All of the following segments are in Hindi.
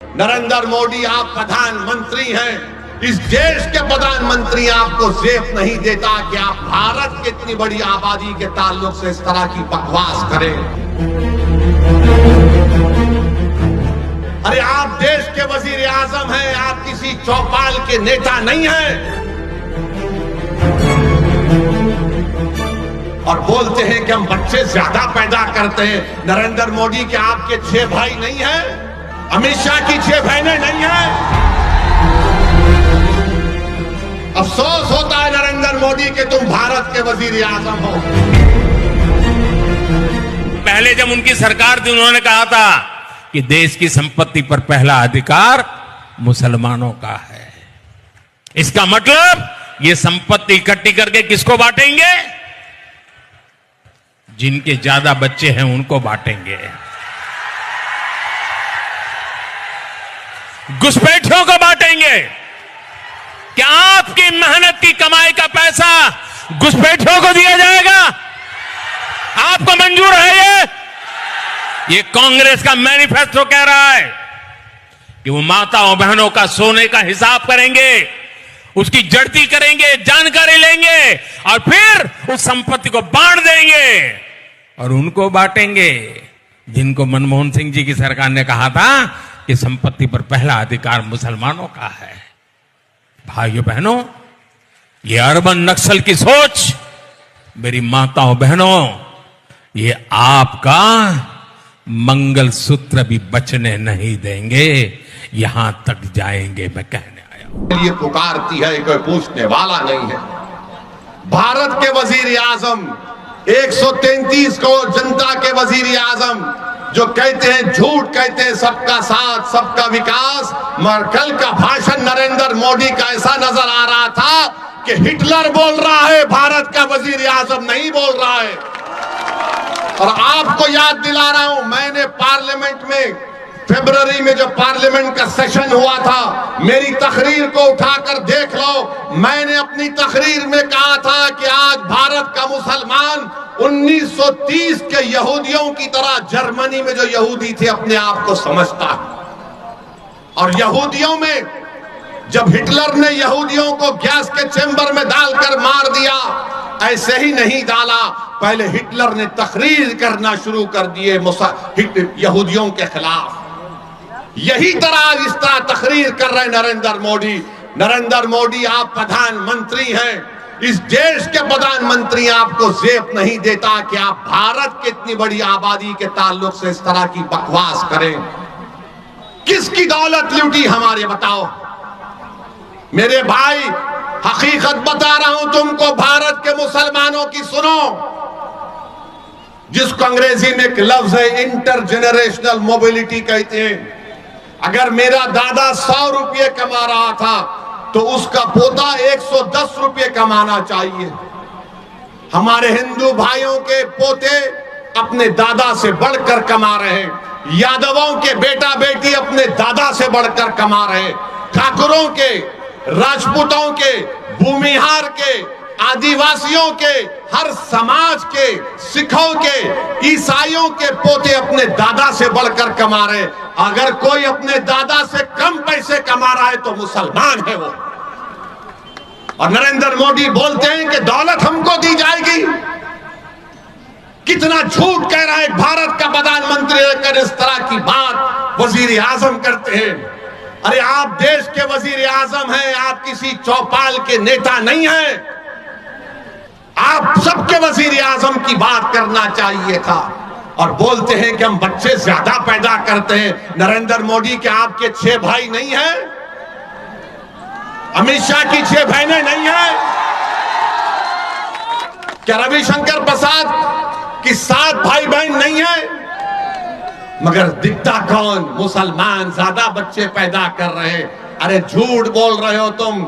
नरेंद्र मोदी, आप प्रधानमंत्री हैं। इस देश के प्रधानमंत्री आपको जेब नहीं देता कि आप भारत की इतनी बड़ी आबादी के ताल्लुक से इस तरह की बकवास करें। अरे आप देश के वजीर आजम हैं, आप किसी चौपाल के नेता नहीं हैं। और बोलते हैं कि हम बच्चे ज्यादा पैदा करते हैं। नरेंद्र मोदी के आपके 6 भाई नहीं हैं? अमित शाह की 6 बहनें नहीं हैं? अफसोस होता है नरेंद्र मोदी कि तुम भारत के वजीर आजम हो। पहले जब उनकी सरकार थी उन्होंने कहा था कि देश की संपत्ति पर पहला अधिकार मुसलमानों का है। इसका मतलब ये संपत्ति इकट्ठी करके किसको बांटेंगे? जिनके ज्यादा बच्चे हैं उनको बांटेंगे, घुसपैठियों को बांटेंगे। क्या आपकी मेहनत की कमाई का पैसा घुसपैठियों को दिया जाएगा? आपको मंजूर है? ये कांग्रेस का मैनिफेस्टो कह रहा है कि वो माताओं बहनों का सोने का हिसाब करेंगे, उसकी जड़ती करेंगे, जानकारी लेंगे और फिर उस संपत्ति को बांट देंगे और उनको बांटेंगे जिनको मनमोहन सिंह जी की सरकार ने कहा था कि संपत्ति पर पहला अधिकार मुसलमानों का है। भाइयों बहनों, ये अर्बन नक्सल की सोच, मेरी माताओं बहनों, ये आपका मंगलसूत्र भी बचने नहीं देंगे, यहां तक जाएंगे। मैं कहने आया हूं, ये पुकारती है, कोई पूछने वाला नहीं है। भारत के वजीर आजम, 133 करोड़ जनता के वजीर आजम जो कहते हैं, झूठ कहते हैं सबका साथ सबका विकास, मगर कल का भाषण नरेंद्र मोदी का ऐसा नजर आ रहा था कि हिटलर बोल रहा है, भारत का वजीर आजम नहीं बोल रहा है। और आपको याद दिला रहा हूं, मैंने पार्लियामेंट में फरवरी में जो पार्लियामेंट का सेशन हुआ था, मेरी तकरीर को उठाकर देख लो। मैंने अपनी तकरीर में कहा था कि आज भारत का मुसलमान 1930 के यहूदियों की तरह जर्मनी में जो यहूदी थे अपने आप को समझता है। और यहूदियों में जब हिटलर ने यहूदियों को गैस के चेंबर में डालकर मार दिया, ऐसे ही नहीं डाला, पहले हिटलर ने तकरीर करना शुरू कर दिए यहूदियों के खिलाफ। यही तरह इस तरह तकरीर कर रहे नरेंद्र मोदी। नरेंद्र मोदी, आप प्रधानमंत्री हैं। इस देश के प्रधानमंत्री आपको जेब नहीं देता कि आप भारत की इतनी बड़ी आबादी के ताल्लुक से इस तरह की बकवास करें। किसकी दौलत लूटी हमारे, बताओ मेरे भाई। हकीकत बता रहा हूं तुमको, भारत के मुसलमानों की सुनो, जिसको अंग्रेजी में एक लफ्ज है इंटरजेनरेशनल मोबिलिटी कहते हैं। अगर मेरा दादा 100 रुपये कमा रहा था तो उसका पोता 110 रुपये कमाना चाहिए। हमारे हिंदू भाइयों के पोते अपने दादा से बढ़कर कमा रहे हैं। यादवों के बेटा बेटी अपने दादा से बढ़कर कमा रहे हैं। ठाकुरों के, राजपूतों के, भूमिहार के, आदिवासियों के, हर समाज के, सिखों के, ईसाइयों के पोते अपने दादा से बढ़कर कमा रहे। अगर कोई अपने दादा से कम पैसे कमा रहा है तो मुसलमान है वो। और नरेंद्र मोदी बोलते हैं कि दौलत हमको दी जाएगी। कितना झूठ कह रहा है भारत का प्रधानमंत्री लेकर इस तरह की बात वजीर आजम करते हैं। अरे आप देश के वजीर आजम हैं, आप किसी चौपाल के नेता नहीं हैं। आप सबके वजीर आजम की बात करना चाहिए था। और बोलते हैं कि हम बच्चे ज्यादा पैदा करते हैं। नरेंद्र मोदी के आपके 6 भाई नहीं हैं? अमित शाह की 6 बहनें नहीं हैं? क्या रविशंकर प्रसाद की 7 भाई बहन नहीं है? मगर दिखता कौन? मुसलमान ज्यादा बच्चे पैदा कर रहे हैं। अरे झूठ बोल रहे हो तुम।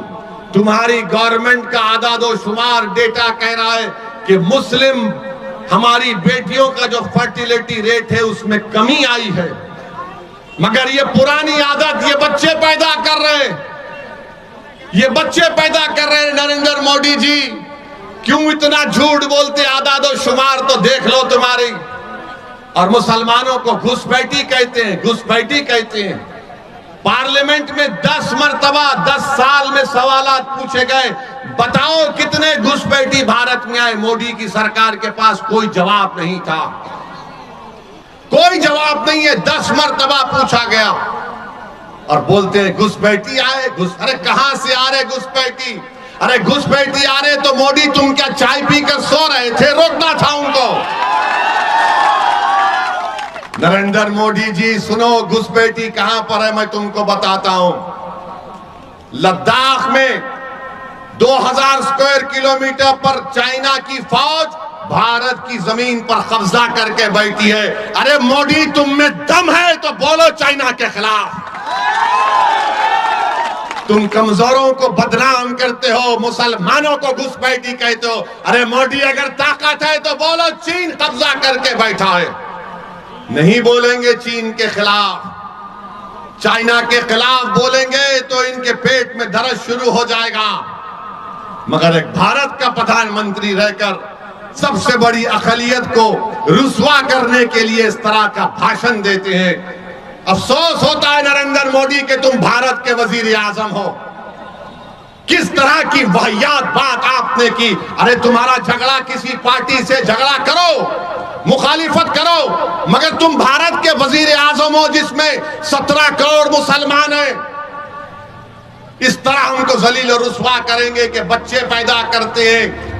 तुम्हारी गवर्नमेंट का आदादोशुमार डेटा कह रहा है कि मुस्लिम हमारी बेटियों का जो फर्टिलिटी रेट है उसमें कमी आई है। मगर ये पुरानी आदत, ये बच्चे पैदा कर रहे हैं, ये बच्चे पैदा कर रहे हैं। नरेंद्र मोदी जी क्यों इतना झूठ बोलते? आदादोशुमार तो देख लो तुम्हारी। और मुसलमानों को घुसपैठी कहते हैं, घुसपैठी कहते हैं। पार्लियामेंट में 10 मरतबा 10 साल में सवालात पूछे गए, बताओ कितने घुसपैठी भारत में आए। मोदी की सरकार के पास कोई जवाब नहीं था, कोई जवाब नहीं है। 10 मरतबा पूछा गया और बोलते हैं घुसपैठी आए। अरे कहां से आ रहे घुसपैठी? अरे घुसपैठी आ रहे तो मोदी तुम क्या चाय पीकर सो रहे थे? रोकना था उनको। नरेंद्र मोदी जी सुनो, घुसपैठी कहां पर है मैं तुमको बताता हूं। लद्दाख में 2000 स्क्वायर किलोमीटर पर चाइना की फौज भारत की जमीन पर कब्जा करके बैठी है। अरे मोदी तुम में दम है तो बोलो चाइना के खिलाफ। तुम कमजोरों को बदनाम करते हो, मुसलमानों को घुसपैठी कहते हो। अरे मोदी अगर ताकत है तो बोलो चीन कब्जा करके बैठा है। नहीं बोलेंगे चीन के खिलाफ, चाइना के खिलाफ बोलेंगे तो इनके पेट में दर्द शुरू हो जाएगा। मगर एक भारत का प्रधानमंत्री रहकर सबसे बड़ी अक़लियत को रुस्वा करने के लिए इस तरह का भाषण देते हैं। अफसोस होता है नरेंद्र मोदी कि तुम भारत के वजीर आजम हो। किस तरह की वाहियात बात आपने की। अरे तुम्हारा झगड़ा किसी पार्टी से झगड़ा करो, मुखालिफत करो, मगर तुम भारत के वजीर आजम हो जिसमें 17 करोड़ मुसलमान हैं। इस तरह उनको जलील और रुस्वा करेंगे कि बच्चे पैदा करते हैं,